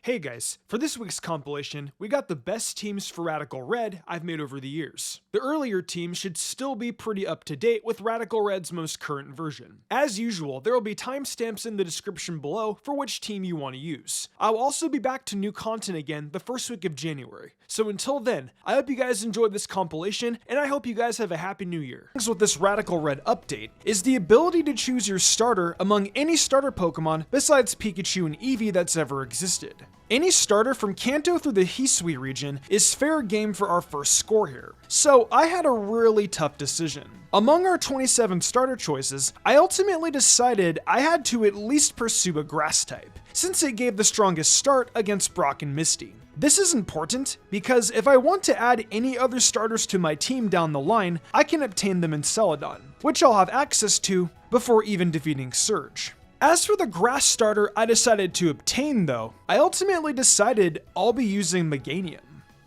Hey guys, for this week's compilation, we got the best teams for Radical Red I've made over the years. The earlier teams should still be pretty up to date with Radical Red's most current version. As usual, there will be timestamps in the description below for which team you want to use. I'll also be back to new content again the first week of January. So until then, I hope you guys enjoyed this compilation, and I hope you guys have a happy new year. Things with this Radical Red update is the ability to choose your starter among any starter Pokemon besides Pikachu and Eevee that's ever existed. Any starter from Kanto through the Hisui region is fair game for our first score here. So I had a really tough decision. Among our 27 starter choices, I ultimately decided I had to at least pursue a grass type, since it gave the strongest start against Brock and Misty. This is important because if I want to add any other starters to my team down the line, I can obtain them in Celadon, which I'll have access to before even defeating Surge. As for the grass starter I decided to obtain though, I ultimately decided I'll be using Meganium.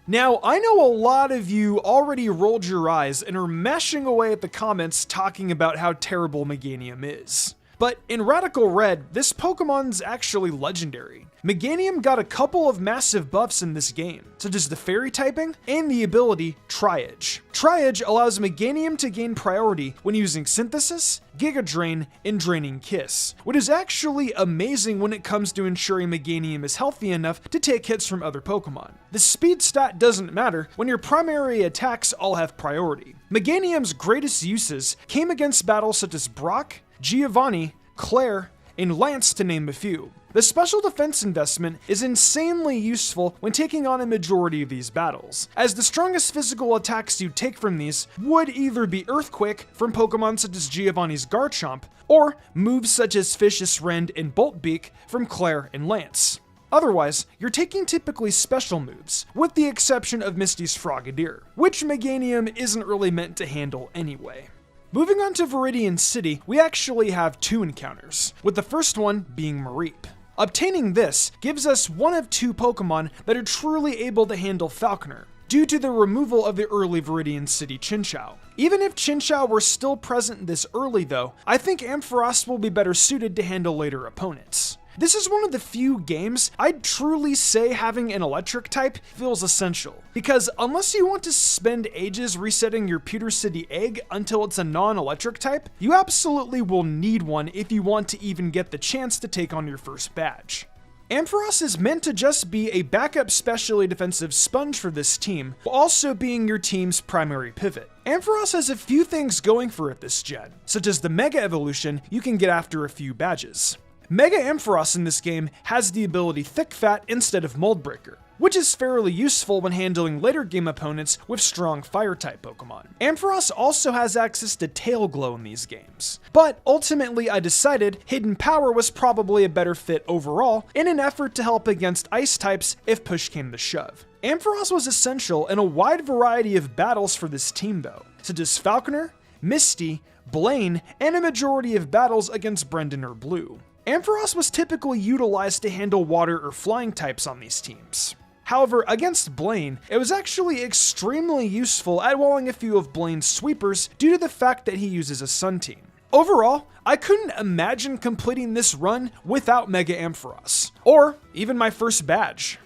Now, I know a lot of you already rolled your eyes and are mashing away at the comments talking about how terrible Meganium is. But in Radical Red, this Pokemon's actually legendary. Meganium got a couple of massive buffs in this game, such as the fairy typing and the ability Tri-Edge. Tri-Edge allows Meganium to gain priority when using Synthesis, Giga Drain, and Draining Kiss, which is actually amazing when it comes to ensuring Meganium is healthy enough to take hits from other Pokemon. The speed stat doesn't matter when your primary attacks all have priority. Meganium's greatest uses came against battles such as Brock, Giovanni, Claire, and Lance to name a few. The special defense investment is insanely useful when taking on a majority of these battles, as the strongest physical attacks you take from these would either be Earthquake from Pokemon such as Giovanni's Garchomp, or moves such as Vicious Rend and Bolt Beak from Claire and Lance. Otherwise, you're taking typically special moves, with the exception of Misty's Frogadier, which Meganium isn't really meant to handle anyway. Moving on to Viridian City, we actually have two encounters, with the first one being Mareep. Obtaining this gives us one of two Pokemon that are truly able to handle Falconer, due to the removal of the early Viridian City Chinchou. Even if Chinchou were still present this early though, I think Ampharos will be better suited to handle later opponents. This is one of the few games I'd truly say having an electric type feels essential, because unless you want to spend ages resetting your Pewter City egg until it's a non-electric type, you absolutely will need one if you want to even get the chance to take on your first badge. Ampharos is meant to just be a backup specially defensive sponge for this team, while also being your team's primary pivot. Ampharos has a few things going for it this gen, such as the Mega Evolution you can get after a few badges. Mega Ampharos in this game has the ability Thick Fat instead of Mold Breaker, which is fairly useful when handling later game opponents with strong Fire-type Pokemon. Ampharos also has access to Tail Glow in these games, but ultimately I decided Hidden Power was probably a better fit overall in an effort to help against Ice types if push came to shove. Ampharos was essential in a wide variety of battles for this team though, such as Falconer, Misty, Blaine, and a majority of battles against Brendan or Blue. Ampharos was typically utilized to handle water or flying types on these teams. However, against Blaine, it was actually extremely useful at walling a few of Blaine's sweepers due to the fact that he uses a Sun team. Overall, I couldn't imagine completing this run without Mega Ampharos, or even my first badge.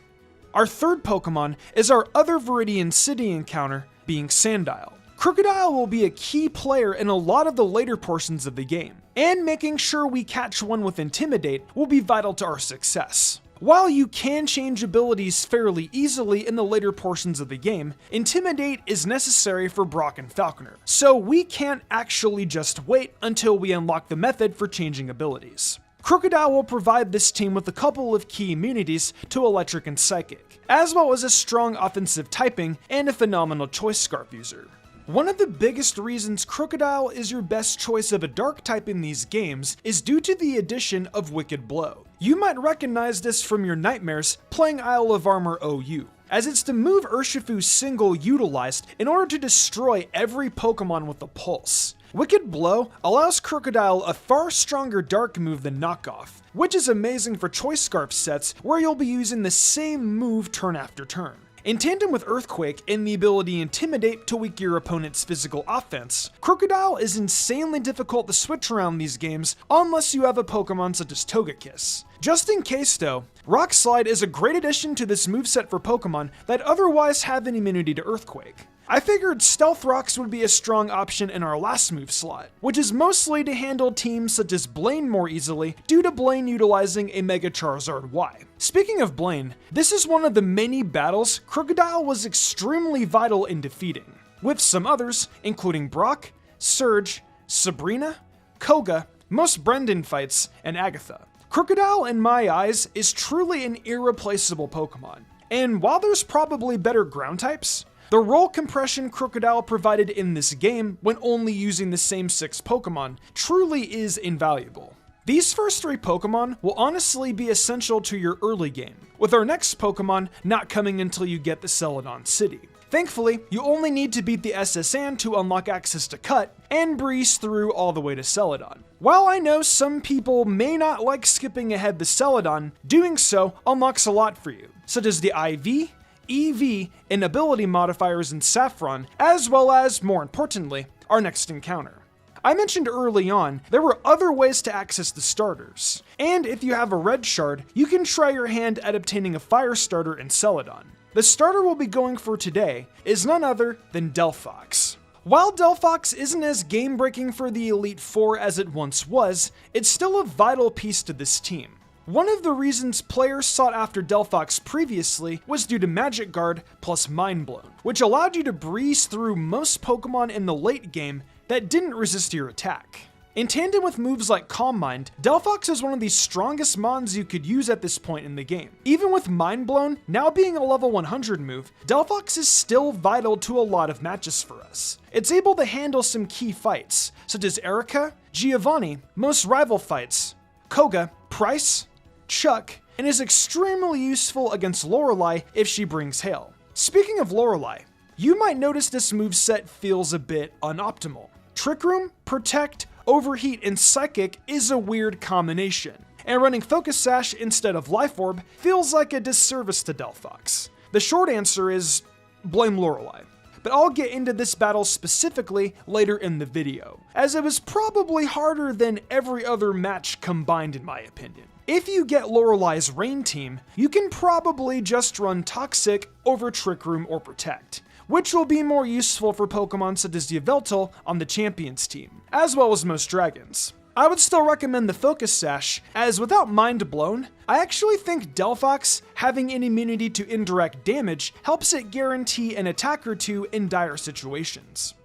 Our third Pokemon is our other Viridian City encounter, being Sandile. Crocodile will be a key player in a lot of the later portions of the game, and making sure we catch one with Intimidate will be vital to our success. While you can change abilities fairly easily in the later portions of the game, Intimidate is necessary for Brock and Falconer, so we can't actually just wait until we unlock the method for changing abilities. Crocodile will provide this team with a couple of key immunities to Electric and Psychic, as well as a strong offensive typing and a phenomenal Choice Scarf user. One of the biggest reasons Crocodile is your best choice of a dark type in these games is due to the addition of Wicked Blow. You might recognize this from your nightmares playing Isle of Armor OU, as it's the move Urshifu single utilized in order to destroy every Pokemon with a pulse. Wicked Blow allows Crocodile a far stronger dark move than Knockoff, which is amazing for Choice Scarf sets where you'll be using the same move turn after turn. In tandem with Earthquake and the ability Intimidate to weaken your opponent's physical offense, Crocodile is insanely difficult to switch around these games unless you have a Pokemon such as Togekiss. Just in case though, Rock Slide is a great addition to this moveset for Pokemon that otherwise have an immunity to Earthquake. I figured Stealth Rocks would be a strong option in our last move slot, which is mostly to handle teams such as Blaine more easily due to Blaine utilizing a Mega Charizard Y. Speaking of Blaine, this is one of the many battles Crocodile was extremely vital in defeating, with some others including Brock, Surge, Sabrina, Koga, most Brendan fights, and Agatha. Crocodile, in my eyes, is truly an irreplaceable Pokemon, and while there's probably better ground types, the roll compression Crocodile provided in this game when only using the same 6 Pokemon truly is invaluable. These first 3 Pokemon will honestly be essential to your early game, with our next Pokemon not coming until you get the Celadon City. Thankfully, you only need to beat the S.S.N. to unlock access to Cut, and breeze through all the way to Celadon. While I know some people may not like skipping ahead the Celadon, doing so unlocks a lot for you, such as the IV, EV, and ability modifiers in Saffron, as well as, more importantly, our next encounter. I mentioned early on, there were other ways to access the starters, and if you have a red shard, you can try your hand at obtaining a fire starter in Celadon. The starter we'll be going for today is none other than Delphox. While Delphox isn't as game-breaking for the Elite Four as it once was, it's still a vital piece to this team. One of the reasons players sought after Delphox previously was due to Magic Guard plus Mind Blown, which allowed you to breeze through most Pokemon in the late game that didn't resist your attack. In tandem with moves like Calm Mind, Delphox is one of the strongest mons you could use at this point in the game. Even with Mind Blown now being a level 100 move, Delphox is still vital to a lot of matches for us. It's able to handle some key fights, such as Erica, Giovanni, most rival fights, Koga, Price, Chuck, and is extremely useful against Lorelei if she brings Hail. Speaking of Lorelei, you might notice this moveset feels a bit unoptimal. Trick Room, Protect, Overheat, and Psychic is a weird combination, and running Focus Sash instead of Life Orb feels like a disservice to Delphox. The short answer is blame Lorelei, but I'll get into this battle specifically later in the video, as it was probably harder than every other match combined in my opinion. If you get Lorelei's Rain team, you can probably just run Toxic over Trick Room or Protect, which will be more useful for Pokemon such as Yveltal on the Champions team, as well as most Dragons. I would still recommend the Focus Sash, as without Mind Blown, I actually think Delphox having an immunity to indirect damage helps it guarantee an attack or two in dire situations.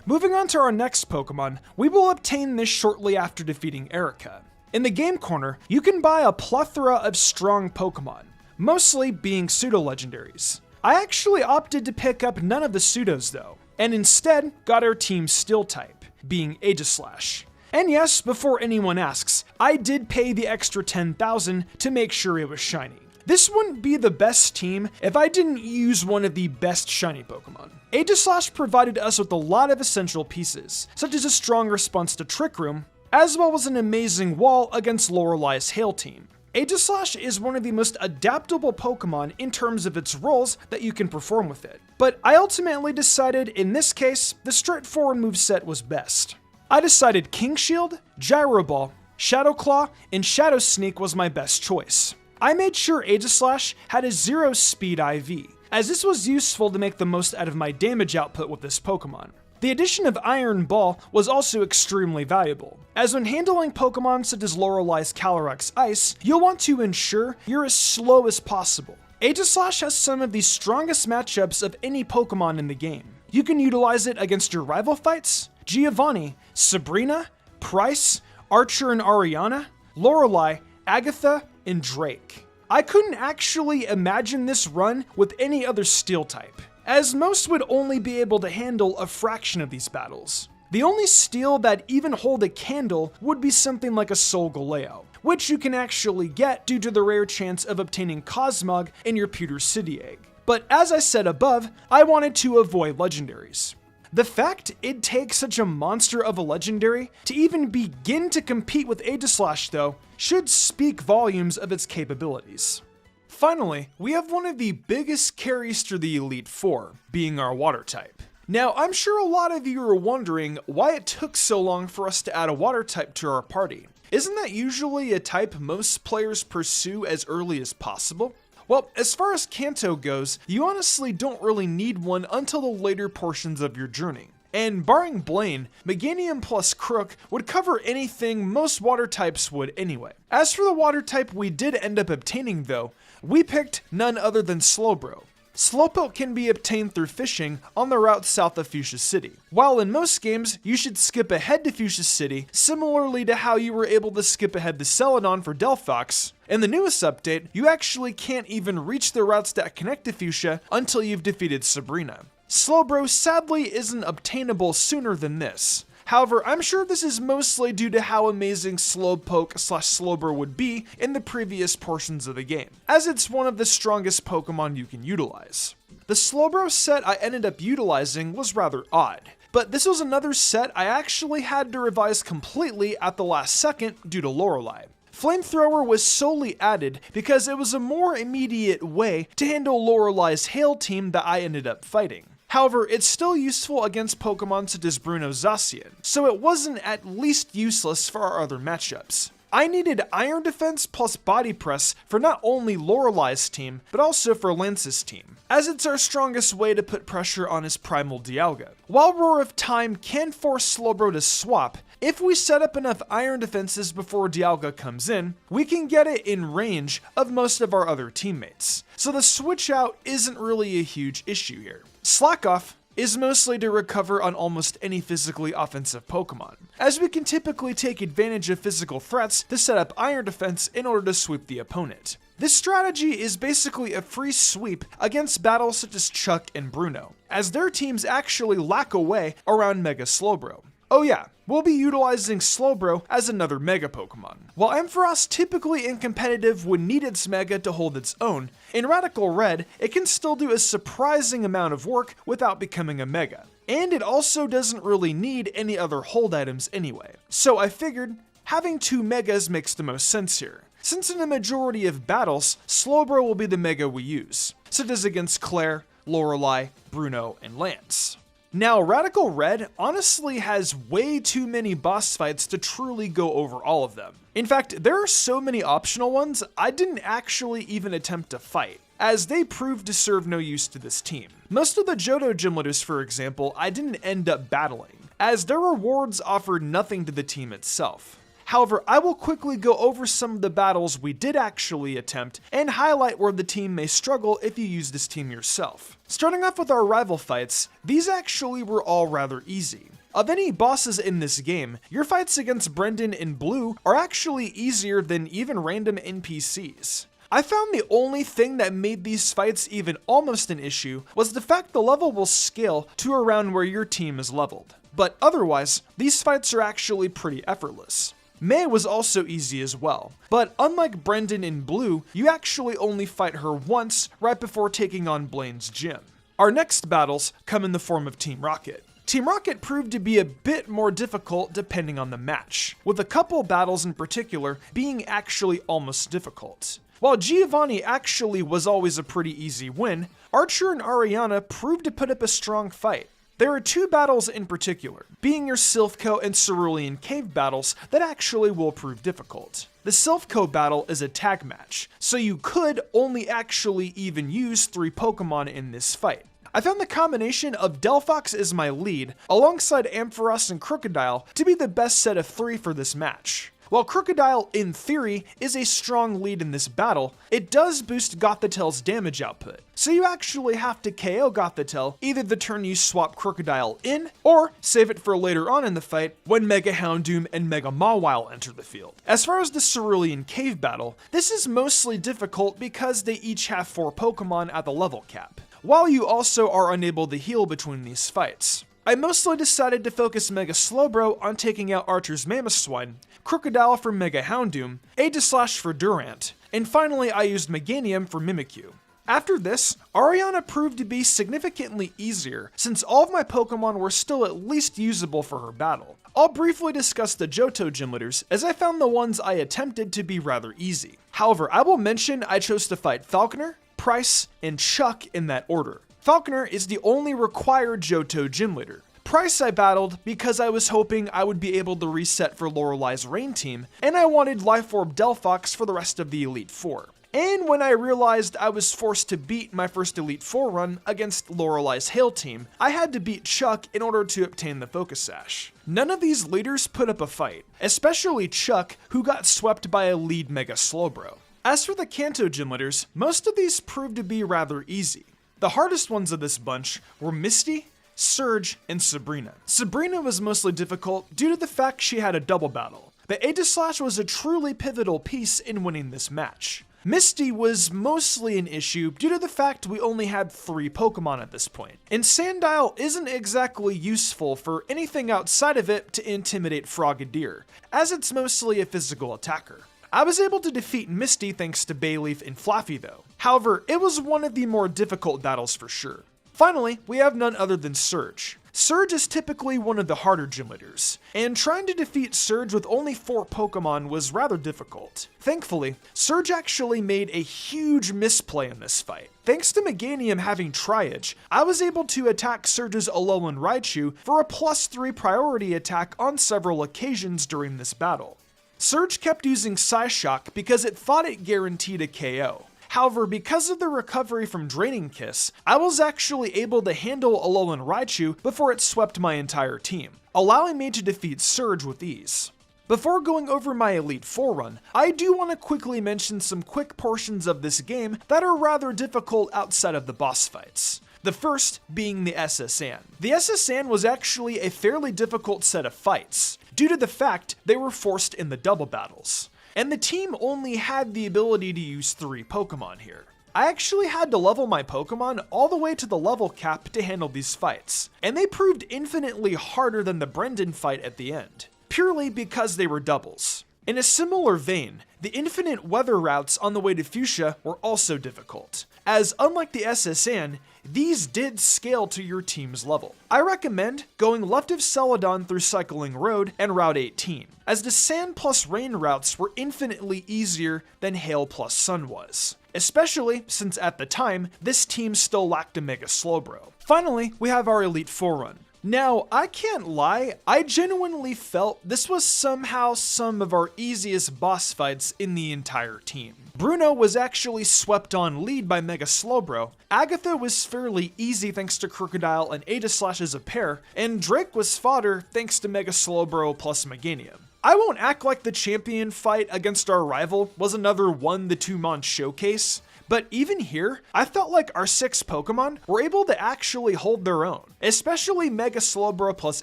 Moving on to our next Pokemon, we will obtain this shortly after defeating Erica. In the game corner, you can buy a plethora of strong Pokemon, mostly being pseudo-legendaries. I actually opted to pick up none of the pseudos though, and instead got our team's Steel type, being Aegislash. And yes, before anyone asks, I did pay the extra 10,000 to make sure it was shiny. This wouldn't be the best team if I didn't use one of the best shiny Pokemon. Aegislash provided us with a lot of essential pieces, such as a strong response to Trick Room, as well as an amazing wall against Lorelei's Hail team. Aegislash is one of the most adaptable Pokemon in terms of its roles that you can perform with it, but I ultimately decided in this case, the straightforward moveset was best. I decided King Shield, Gyro Ball, Shadow Claw, and Shadow Sneak was my best choice. I made sure Aegislash had a 0 speed IV, as this was useful to make the most out of my damage output with this Pokemon. The addition of Iron Ball was also extremely valuable, as when handling Pokemon such as Lorelei's Calyrex Ice, you'll want to ensure you're as slow as possible. Aegislash has some of the strongest matchups of any Pokemon in the game. You can utilize it against your rival fights, Giovanni, Sabrina, Price, Archer and Ariana, Lorelei, Agatha, and Drake. I couldn't actually imagine this run with any other Steel type, as most would only be able to handle a fraction of these battles. The only Steel that even hold a candle would be something like a Solgaleo, which you can actually get due to the rare chance of obtaining Cosmog in your Pewter City egg. But as I said above, I wanted to avoid legendaries. The fact it takes such a monster of a legendary to even begin to compete with Aegislash though, should speak volumes of its capabilities. Finally, we have one of the biggest carries through the Elite Four, being our Water type. Now, I'm sure a lot of you are wondering why it took so long for us to add a water type to our party. Isn't that usually a type most players pursue as early as possible? Well, as far as Kanto goes, you honestly don't really need one until the later portions of your journey. And barring Blaine, Meganium plus Crook would cover anything most water types would anyway. As for the water type we did end up obtaining though, we picked none other than Slowbro. Slowpoke can be obtained through fishing on the route south of Fuchsia City. While in most games, you should skip ahead to Fuchsia City, similarly to how you were able to skip ahead to Celadon for Delphox, in the newest update, you actually can't even reach the routes that connect to Fuchsia until you've defeated Sabrina. Slowbro sadly isn't obtainable sooner than this. However, I'm sure this is mostly due to how amazing Slowpoke/Slowbro would be in the previous portions of the game, as it's one of the strongest Pokemon you can utilize. The Slowbro set I ended up utilizing was rather odd, but this was another set I actually had to revise completely at the last second due to Lorelei. Flamethrower was solely added because it was a more immediate way to handle Lorelei's Hail team that I ended up fighting. However, it's still useful against Pokemon such as Bruno's Zacian, so it wasn't at least useless for our other matchups. I needed Iron Defense plus Body Press for not only Lorelei's team, but also for Lance's team, as it's our strongest way to put pressure on his Primal Dialga. While Roar of Time can force Slowbro to swap, if we set up enough Iron Defenses before Dialga comes in, we can get it in range of most of our other teammates. So the switch out isn't really a huge issue here. Slack Off is mostly to recover on almost any physically offensive Pokemon, as we can typically take advantage of physical threats to set up Iron Defense in order to sweep the opponent. This strategy is basically a free sweep against battles such as Chuck and Bruno, as their teams actually lack away around Mega Slowbro. Oh yeah, we'll be utilizing Slowbro as another Mega Pokemon. While Ampharos typically in competitive would need its Mega to hold its own, in Radical Red, it can still do a surprising amount of work without becoming a Mega. And it also doesn't really need any other hold items anyway. So I figured having two Megas makes the most sense here, since in a majority of battles, Slowbro will be the Mega we use, such as against Claire, Lorelei, Bruno, and Lance. Now, Radical Red honestly has way too many boss fights to truly go over all of them. In fact, there are so many optional ones I didn't actually even attempt to fight, as they proved to serve no use to this team. Most of the Johto gym leaders, for example, I didn't end up battling, as their rewards offered nothing to the team itself. However, I will quickly go over some of the battles we did actually attempt and highlight where the team may struggle if you use this team yourself. Starting off with our rival fights, these actually were all rather easy. Of any bosses in this game, your fights against Brendan in Blue are actually easier than even random NPCs. I found the only thing that made these fights even almost an issue was the fact the level will scale to around where your team is leveled. But otherwise, these fights are actually pretty effortless. May was also easy as well, but unlike Brendan in Blue, you actually only fight her once right before taking on Blaine's gym. Our next battles come in the form of Team Rocket. Team Rocket proved to be a bit more difficult depending on the match, with a couple battles in particular being actually almost difficult. While Giovanni actually was always a pretty easy win, Archer and Ariana proved to put up a strong fight. There are two battles in particular, being your Silphco and Cerulean Cave battles that actually will prove difficult. The Silphco battle is a tag match, so you could only actually even use 3 Pokemon in this fight. I found the combination of Delphox as my lead, alongside Ampharos and Crocodile, to be the best set of 3 for this match. While Crocodile, in theory, is a strong lead in this battle, it does boost Gothitel's damage output, so you actually have to KO Gothitelle either the turn you swap Crocodile in, or save it for later on in the fight when Mega Houndoom and Mega Mawile enter the field. As far as the Cerulean Cave battle, this is mostly difficult because they each have 4 Pokemon at the level cap, while you also are unable to heal between these fights. I mostly decided to focus Mega Slowbro on taking out Archer's Mamoswine, Crocodile for Mega Houndoom, Aegislash for Durant, and finally I used Meganium for Mimikyu. After this, Ariana proved to be significantly easier since all of my Pokemon were still at least usable for her battle. I'll briefly discuss the Johto gym leaders as I found the ones I attempted to be rather easy. However, I will mention I chose to fight Falconer, Price, and Chuck in that order. Falconer is the only required Johto gym leader. Price I battled because I was hoping I would be able to reset for Lorelai's Rain team, and I wanted Life Orb Delphox for the rest of the Elite Four. And when I realized I was forced to beat my first Elite Four run against Lorelai's Hail team, I had to beat Chuck in order to obtain the Focus Sash. None of these leaders put up a fight, especially Chuck, who got swept by a lead Mega Slowbro. As for the Kanto gym leaders, most of these proved to be rather easy. The hardest ones of this bunch were Misty, Surge, and Sabrina. Sabrina was mostly difficult due to the fact she had a double battle, but Aegislash was a truly pivotal piece in winning this match. Misty was mostly an issue due to the fact we only had 3 Pokemon at this point, and Sandile isn't exactly useful for anything outside of it to intimidate Frogadier, as it's mostly a physical attacker. I was able to defeat Misty thanks to Bayleaf and Flaffy though. However, it was one of the more difficult battles for sure. Finally, we have none other than Surge. Surge is typically one of the harder gym leaders, and trying to defeat Surge with only 4 Pokemon was rather difficult. Thankfully, Surge actually made a huge misplay in this fight. Thanks to Meganium having Tri-Edge, I was able to attack Surge's Alolan Raichu for a +3 priority attack on several occasions during this battle. Surge kept using Psyshock because it thought it guaranteed a KO. However, because of the recovery from Draining Kiss, I was actually able to handle Alolan Raichu before it swept my entire team, allowing me to defeat Surge with ease. Before going over my Elite Four run, I do want to quickly mention some quick portions of this game that are rather difficult outside of the boss fights. The first being the SS-An. The SS-An was actually a fairly difficult set of fights, due to the fact they were forced in the double battles. And the team only had the ability to use 3 Pokemon here. I actually had to level my Pokemon all the way to the level cap to handle these fights, and they proved infinitely harder than the Brendan fight at the end, purely because they were doubles. In a similar vein, the infinite weather routes on the way to Fuchsia were also difficult, as unlike the SS-An, these did scale to your team's level. I recommend going left of Celadon through Cycling Road and Route 18, as the Sand plus Rain routes were infinitely easier than Hail plus Sun was, especially since at the time, this team still lacked a Mega Slowbro. Finally, we have our Elite Four run. Now, I can't lie, I genuinely felt this was somehow some of our easiest boss fights in the entire team. Bruno was actually swept on lead by Mega Slowbro, Agatha was fairly easy thanks to Crocodile and Aegislash as a pair, and Drake was fodder thanks to Mega Slowbro plus Meganium. I won't act like the champion fight against our rival was another 1-2-mon showcase, but even here, I felt like our 6 Pokemon were able to actually hold their own, especially Mega Slowbro plus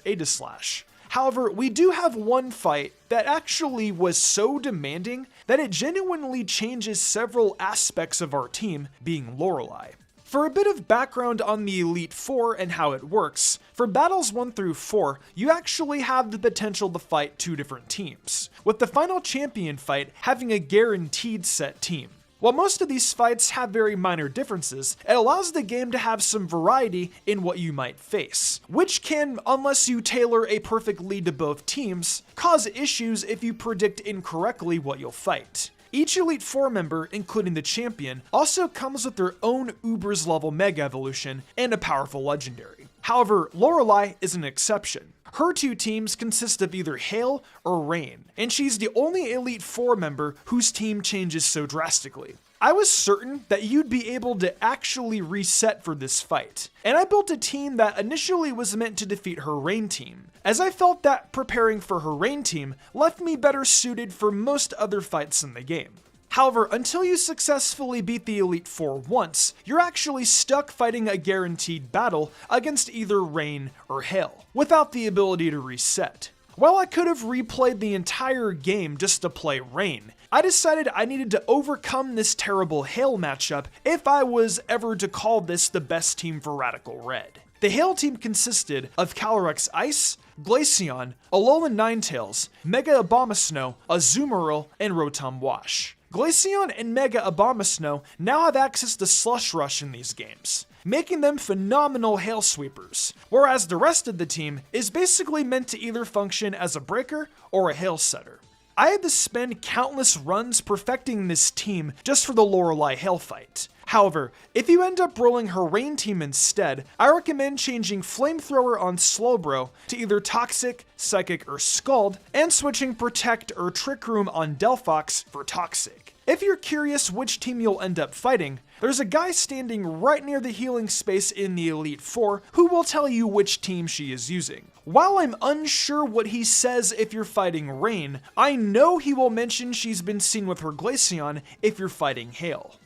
Aegislash. However, we do have one fight that actually was so demanding that it genuinely changes several aspects of our team, being Lorelai. For a bit of background on the Elite Four and how it works, for battles 1 through 4, you actually have the potential to fight 2 different teams, with the final champion fight having a guaranteed set team. While most of these fights have very minor differences, it allows the game to have some variety in what you might face, which can, unless you tailor a perfect lead to both teams, cause issues if you predict incorrectly what you'll fight. Each Elite Four member, including the champion, also comes with their own Uber's level Mega Evolution and a powerful legendary. However, Lorelai is an exception. Her 2 teams consist of either Hail or Rain, and she's the only Elite Four member whose team changes so drastically. I was certain that you'd be able to actually reset for this fight, and I built a team that initially was meant to defeat her Rain team, as I felt that preparing for her Rain team left me better suited for most other fights in the game. However, until you successfully beat the Elite Four once, you're actually stuck fighting a guaranteed battle against either Rain or Hail, without the ability to reset. While I could have replayed the entire game just to play Rain, I decided I needed to overcome this terrible Hail matchup if I was ever to call this the best team for Radical Red. The Hail team consisted of Calyrex Ice, Glaceon, Alolan Ninetales, Mega Abomasnow, Azumarill, and Rotom Wash. Glaceon and Mega Abomasnow now have access to Slush Rush in these games, making them phenomenal Hail Sweepers, whereas the rest of the team is basically meant to either function as a breaker or a Hail setter. I had to spend countless runs perfecting this team just for the Lorelei Hail fight. However, if you end up rolling her Rain team instead, I recommend changing Flamethrower on Slowbro to either Toxic, Psychic, or Scald, and switching Protect or Trick Room on Delphox for Toxic. If you're curious which team you'll end up fighting, there's a guy standing right near the healing space in the Elite Four who will tell you which team she is using. While I'm unsure what he says if you're fighting Rain, I know he will mention she's been seen with her Glaceon if you're fighting Hail.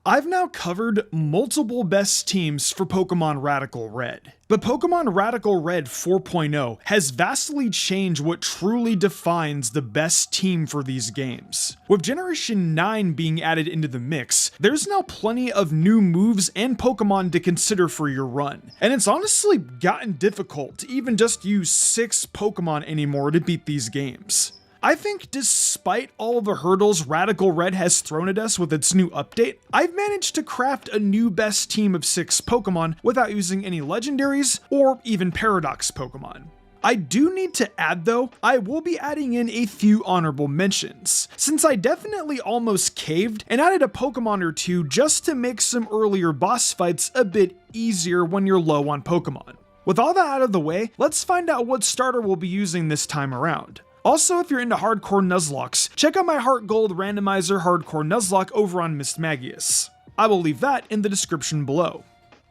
I've now covered multiple best teams for Pokemon Radical Red, but Pokemon Radical Red 4.0 has vastly changed what truly defines the best team for these games. With Generation 9 being added into the mix, there's now plenty of new moves and Pokemon to consider for your run, and it's honestly gotten difficult to even just use 6 Pokemon anymore to beat these games. I think despite all the hurdles Radical Red has thrown at us with its new update, I've managed to craft a new best team of 6 Pokemon without using any legendaries or even Paradox Pokemon. I do need to add though, I will be adding in a few honorable mentions, since I definitely almost caved and added a Pokemon or two just to make some earlier boss fights a bit easier when you're low on Pokemon. With all that out of the way, let's find out what starter we'll be using this time around. Also, if you're into hardcore Nuzlocks, check out my Heart Gold Randomizer Hardcore Nuzlocke over on Mismagius. I will leave that in the description below.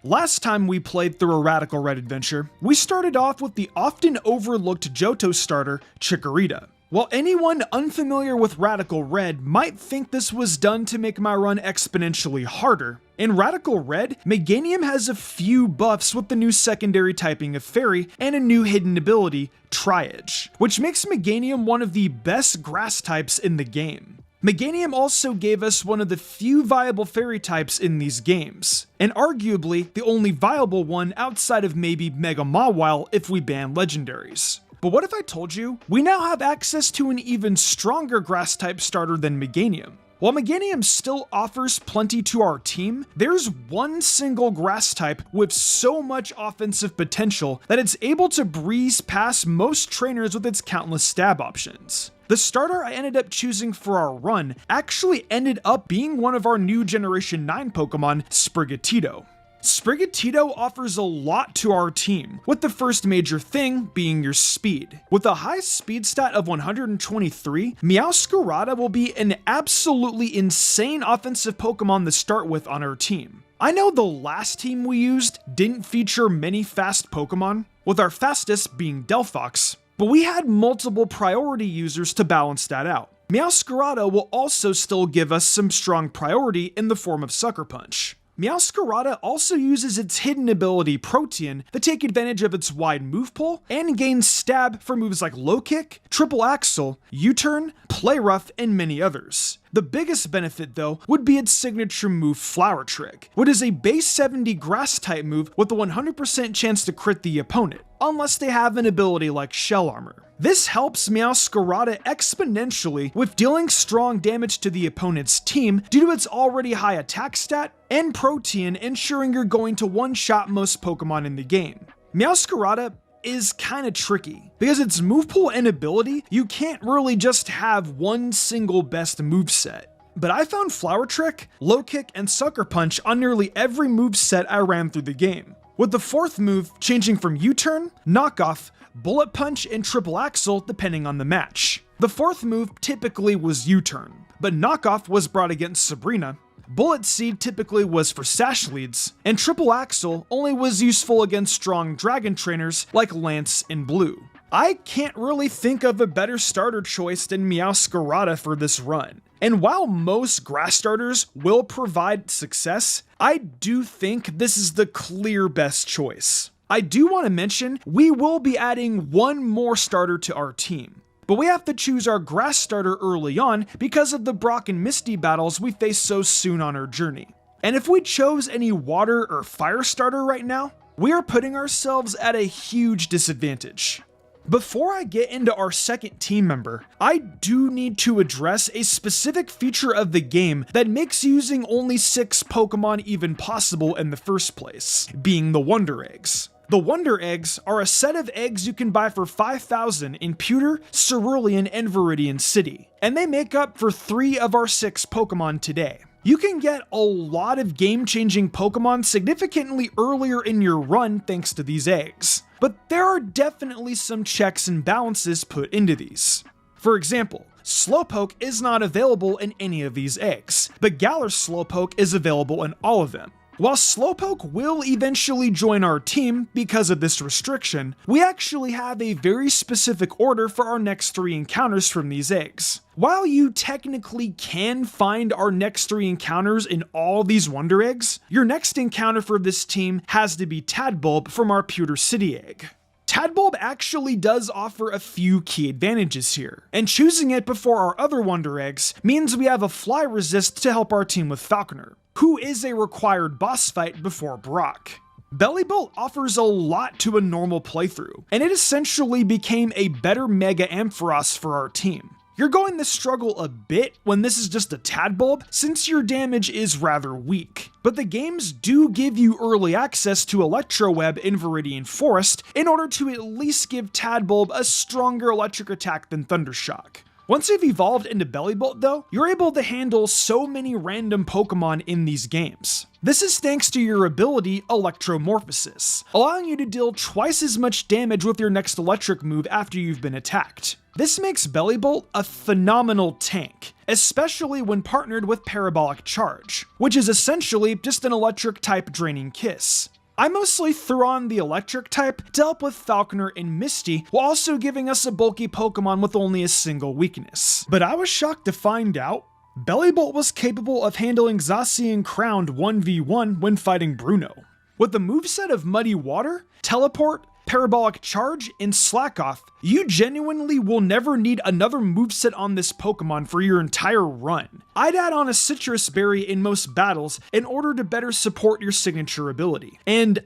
Last time we played through a Radical Red adventure, we started off with the often overlooked Johto starter, Chikorita. While anyone unfamiliar with Radical Red might think this was done to make my run exponentially harder, in Radical Red, Meganium has a few buffs with the new secondary typing of Fairy and a new hidden ability, Tri-Edge, which makes Meganium one of the best grass types in the game. Meganium also gave us one of the few viable fairy types in these games, and arguably the only viable one outside of maybe Mega Mawile if we ban legendaries. But what if I told you we now have access to an even stronger grass type starter than Meganium? While Meganium still offers plenty to our team, there's one single grass type with so much offensive potential that it's able to breeze past most trainers with its countless stab options. The starter I ended up choosing for our run actually ended up being one of our new Generation 9 Pokemon, Sprigatito. Sprigatito offers a lot to our team, with the first major thing being your speed. With a high speed stat of 123, Meowscarada will be an absolutely insane offensive Pokemon to start with on our team. I know the last team we used didn't feature many fast Pokemon, with our fastest being Delphox, but we had multiple priority users to balance that out. Meowscarada will also still give us some strong priority in the form of Sucker Punch. Meowscarada also uses its hidden ability Protean to take advantage of its wide move pool and gains stab for moves like Low Kick, Triple Axle, U-Turn, Play Rough, and many others. The biggest benefit though would be its signature move Flower Trick, which is a base 70 grass type move with a 100% chance to crit the opponent, unless they have an ability like Shell Armor. This helps Meowscarada exponentially with dealing strong damage to the opponent's team due to its already high attack stat and Protean ensuring you're going to one-shot most Pokemon in the game. Meowscarada is kinda tricky, because its move pool and ability, you can't really just have one single best moveset. But I found Flower Trick, Low Kick, and Sucker Punch on nearly every moveset I ran through the game, with the fourth move changing from U-Turn, Knockoff, Bullet Punch, and Triple Axle depending on the match. The fourth move typically was U-Turn, but Knockoff was brought against Sabrina, Bullet Seed typically was for Sash Leads, and Triple Axle only was useful against strong dragon trainers like Lance and Blue. I can't really think of a better starter choice than Meowscarada for this run. And while most grass starters will provide success, I do think this is the clear best choice. I do want to mention we will be adding one more starter to our team, but we have to choose our grass starter early on because of the Brock and Misty battles we face so soon on our journey. And if we chose any water or fire starter right now, we are putting ourselves at a huge disadvantage. Before I get into our second team member, I do need to address a specific feature of the game that makes using only 6 Pokemon even possible in the first place, being the Wonder Eggs. The The Wonder Eggs are a set of eggs you can buy for 5,000 in Pewter, Cerulean, and Viridian City, and they make up for 3 of our 6 Pokemon today. You can get a lot of game-changing Pokemon significantly earlier in your run thanks to these eggs, but there are definitely some checks and balances put into these. For example, Slowpoke is not available in any of these eggs, but Galar Slowpoke is available in all of them. While Slowpoke will eventually join our team because of this restriction, we actually have a very specific order for our next 3 encounters from these eggs. While you technically can find our next 3 encounters in all these Wonder Eggs, your next encounter for this team has to be Tadbulb from our Pewter City egg. Tadbulb actually does offer a few key advantages here, and choosing it before our other Wonder Eggs means we have a fly resist to help our team with Falconer, who is a required boss fight before Brock. Bellibolt offers a lot to a normal playthrough, and it essentially became a better Mega Ampharos for our team. You're going to struggle a bit when this is just a Tadbulb, since your damage is rather weak. But the games do give you early access to Electroweb in Viridian Forest in order to at least give Tadbulb a stronger electric attack than Thundershock. Once you've evolved into Bellibolt though, you're able to handle so many random Pokemon in these games. This is thanks to your ability Electromorphosis, allowing you to deal twice as much damage with your next electric move after you've been attacked. This makes Bellibolt a phenomenal tank, especially when partnered with Parabolic Charge, which is essentially just an electric type draining kiss. I mostly threw on the electric type to help with Falconer and Misty, while also giving us a bulky Pokemon with only a single weakness. But I was shocked to find out Bellibolt was capable of handling Zacian Crowned 1v1 when fighting Bruno. With the moveset of Muddy Water, Teleport, Parabolic Charge, and Slack Off, you genuinely will never need another moveset on this Pokemon for your entire run. I'd add on a Citrus Berry in most battles in order to better support your signature ability. And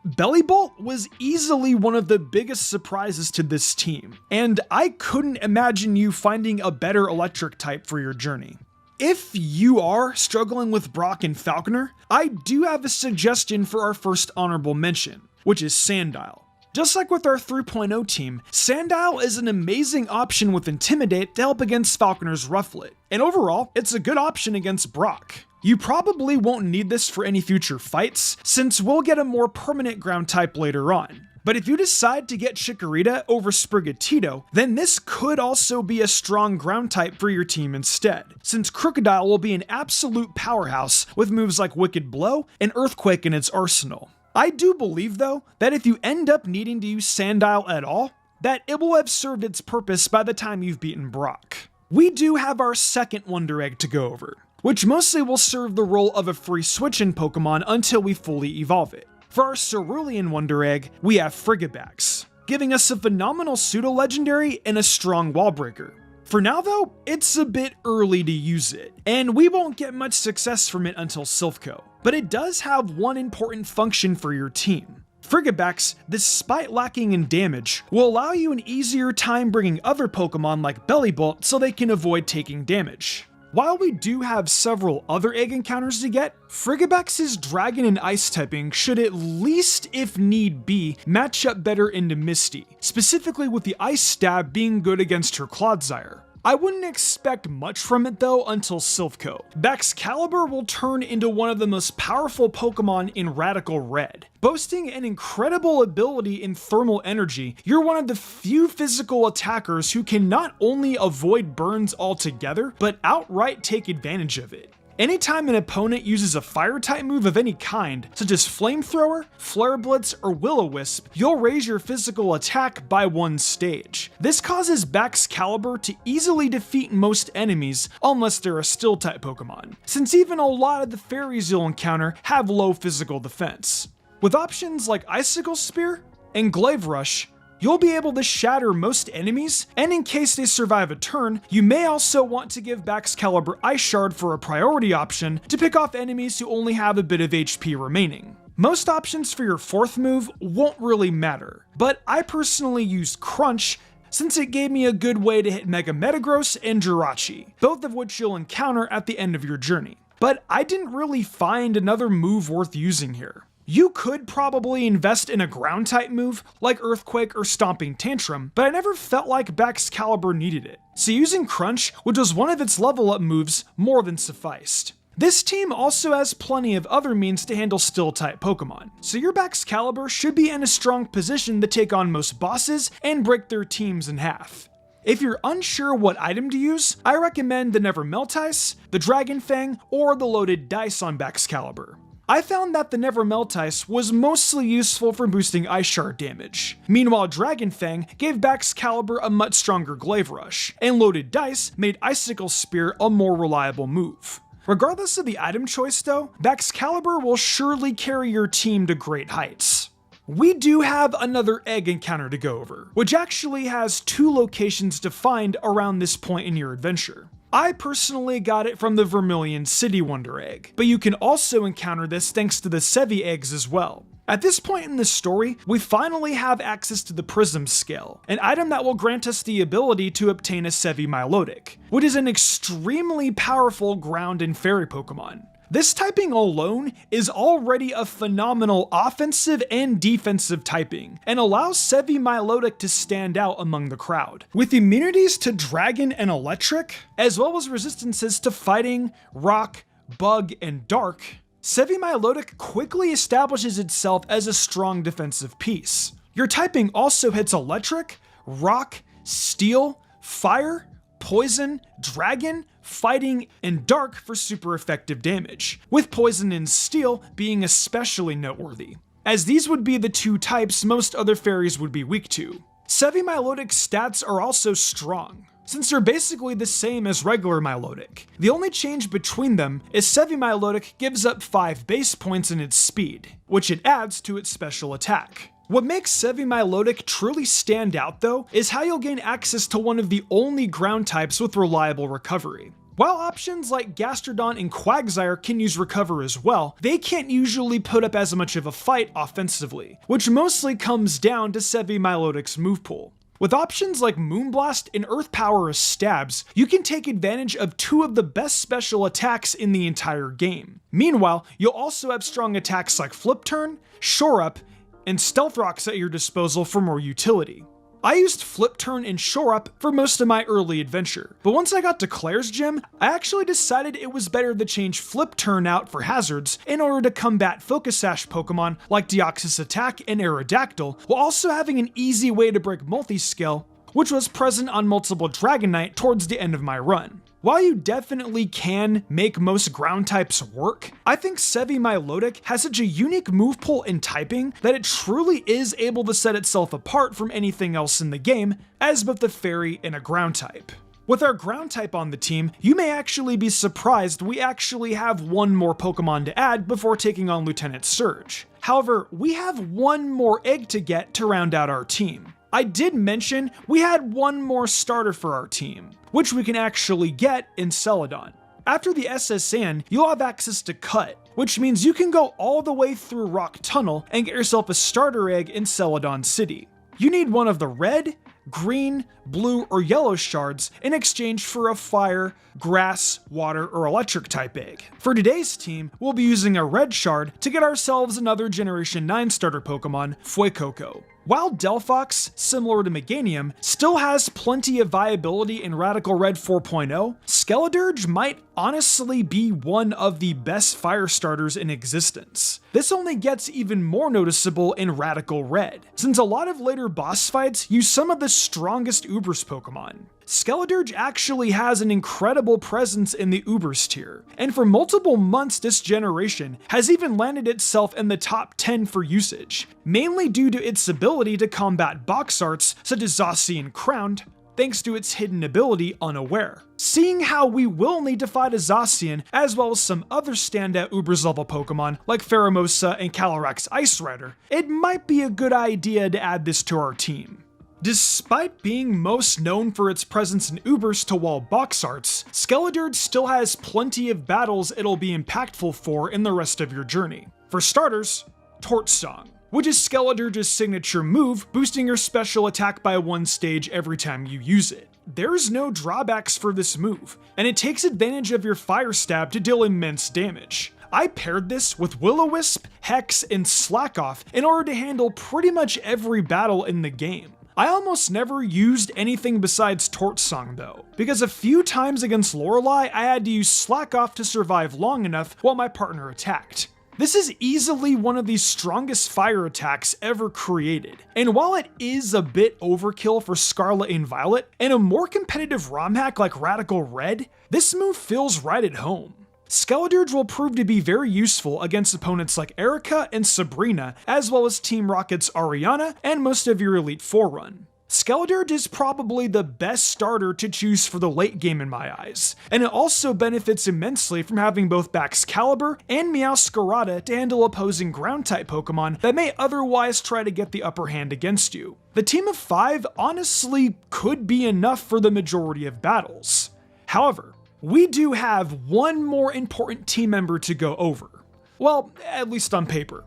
Bellibolt was easily one of the biggest surprises to this team, and I couldn't imagine you finding a better electric type for your journey. If you are struggling with Brock and Falconer, I do have a suggestion for our first honorable mention, which is Sandile. Just like with our 3.0 team, Sandile is an amazing option with Intimidate to help against Falconer's Rufflet, and overall, it's a good option against Brock. You probably won't need this for any future fights, since we'll get a more permanent ground type later on. But if you decide to get Chikorita over Sprigatito, then this could also be a strong ground type for your team instead, since Crocodile will be an absolute powerhouse with moves like Wicked Blow and Earthquake in its arsenal. I do believe though, that if you end up needing to use Sandile at all, that it will have served its purpose by the time you've beaten Brock. We do have our second Wonder Egg to go over, which mostly will serve the role of a free switch-in Pokemon until we fully evolve it. For our Cerulean Wonder Egg, we have Frigibax, giving us a phenomenal pseudo-legendary and a strong wall breaker. For now though, it's a bit early to use it, and we won't get much success from it until Silphco, but it does have one important function for your team. Frigibax, despite lacking in damage, will allow you an easier time bringing other Pokemon like Bellibolt so they can avoid taking damage. While we do have several other egg encounters to get, Frigibax's Dragon and Ice typing should at least, if need be, match up better into Misty, specifically with the Ice Stab being good against her Clodsire. I wouldn't expect much from it though until Silphco. Baxcalibur will turn into one of the most powerful Pokemon in Radical Red. Boasting an incredible ability in Thermal Energy, you're one of the few physical attackers who can not only avoid burns altogether, but outright take advantage of it. Anytime an opponent uses a Fire-type move of any kind, such as Flamethrower, Flare Blitz, or Will-O-Wisp, you'll raise your physical attack by 1 stage. This causes Baxcalibur to easily defeat most enemies, unless they're a Steel-type Pokemon, since even a lot of the fairies you'll encounter have low physical defense. With options like Icicle Spear and Glaive Rush, you'll be able to shatter most enemies, and in case they survive a turn, you may also want to give Baxcalibur Ice Shard for a priority option to pick off enemies who only have a bit of HP remaining. Most options for your 4th move won't really matter, but I personally used Crunch since it gave me a good way to hit Mega Metagross and Jirachi, both of which you'll encounter at the end of your journey. But I didn't really find another move worth using here. You could probably invest in a ground type move like Earthquake or Stomping Tantrum, but I never felt like Baxcalibur needed it, so using Crunch, which was one of its level up moves, more than sufficed. This team also has plenty of other means to handle Steel-type Pokemon, so your Baxcalibur should be in a strong position to take on most bosses and break their teams in half. If you're unsure what item to use, I recommend the Never Meltice, the Dragon Fang, or the Loaded Dice on Baxcalibur. I found that the Never Meltice was mostly useful for boosting Ice Shard damage. Meanwhile, Dragon Fang gave Baxcalibur a much stronger Glaive Rush, and Loaded Dice made Icicle Spear a more reliable move. Regardless of the item choice though, Baxcalibur will surely carry your team to great heights. We do have another egg encounter to go over, which actually has 2 locations to find around this point in your adventure. I personally got it from the Vermilion City Wonder Egg, but you can also encounter this thanks to the Sevi eggs as well. At this point in the story, we finally have access to the Prism Scale, an item that will grant us the ability to obtain a Sevi Milotic, which is an extremely powerful ground and fairy Pokemon. This typing alone is already a phenomenal offensive and defensive typing, and allows Sevi Milotic to stand out among the crowd. With immunities to Dragon and Electric, as well as resistances to Fighting, Rock, Bug, and Dark, Sevi Milotic quickly establishes itself as a strong defensive piece. Your typing also hits Electric, Rock, Steel, Fire, Poison, Dragon, Fighting, and Dark for super effective damage, with Poison and Steel being especially noteworthy, as these would be the 2 types most other fairies would be weak to. Sevi Milotic's stats are also strong, since they're basically the same as regular Milotic. The only change between them is Sevi Milotic gives up 5 base points in its speed, which it adds to its special attack. What makes Sevi Milotic truly stand out though, is how you'll gain access to one of the only ground types with reliable recovery. While options like Gastrodon and Quagsire can use Recover as well, they can't usually put up as much of a fight offensively, which mostly comes down to Sevi Milotic's move pool. With options like Moonblast and Earth Power as stabs, you can take advantage of 2 of the best special attacks in the entire game. Meanwhile, you'll also have strong attacks like Flip Turn, Shore Up, and Stealth Rocks at your disposal for more utility. I used Flip Turn and Shore Up for most of my early adventure, but once I got to Claire's gym, I actually decided it was better to change Flip Turn out for hazards in order to combat Focus Sash Pokemon like Deoxys Attack and Aerodactyl, while also having an easy way to break Multiscale, which was present on multiple Dragonite towards the end of my run. While you definitely can make most ground types work, I think Sevi Milotic has such a unique move pool and typing that it truly is able to set itself apart from anything else in the game as both a fairy and a ground type. With our ground type on the team, you may actually be surprised we actually have 1 more Pokemon to add before taking on Lieutenant Surge. However, we have 1 more egg to get to round out our team. I did mention we had 1 more starter for our team, which we can actually get in Celadon. After the SSN, you'll have access to Cut, which means you can go all the way through Rock Tunnel and get yourself a starter egg in Celadon City. You need one of the red, green, blue, or yellow shards in exchange for a fire, grass, water, or electric type egg. For today's team, we'll be using a red shard to get ourselves another Generation 9 starter Pokemon, Fuecoco. While Delphox, similar to Meganium, still has plenty of viability in Radical Red 4.0, Skeledirge might honestly be one of the best fire starters in existence. This only gets even more noticeable in Radical Red, since a lot of later boss fights use some of the strongest Ubers Pokemon. Skeledirge actually has an incredible presence in the Ubers tier, and for multiple months this generation has even landed itself in the top 10 for usage, mainly due to its ability to combat box arts such as Zacian Crowned, thanks to its hidden ability Unaware. Seeing how we will need to fight a Zacian, as well as some other standout Ubers level Pokemon like Pheromosa and Calyrex Ice Rider, it might be a good idea to add this to our team. Despite being most known for its presence in Ubers to wall box arts, Skeledirge still has plenty of battles it'll be impactful for in the rest of your journey. For starters, Torch Song, which is Skeledirge's signature move, boosting your special attack by 1 stage every time you use it. There's no drawbacks for this move, and it takes advantage of your Fire Stab to deal immense damage. I paired this with Will-O-Wisp, Hex, and Slack-Off in order to handle pretty much every battle in the game. I almost never used anything besides Torch Song though, because a few times against Lorelei I had to use Slack-Off to survive long enough while my partner attacked. This is easily one of the strongest fire attacks ever created, and while it is a bit overkill for Scarlet and Violet, and a more competitive ROM hack like Radical Red, this move feels right at home. Skeledirge will prove to be very useful against opponents like Erika and Sabrina, as well as Team Rocket's Ariana and most of your Elite Four run. Skeledirge is probably the best starter to choose for the late game in my eyes, and it also benefits immensely from having both Baxcalibur and Meowscarada to handle opposing ground-type Pokemon that may otherwise try to get the upper hand against you. The team of 5 honestly could be enough for the majority of battles. However, we do have one more important team member to go over. Well, at least on paper.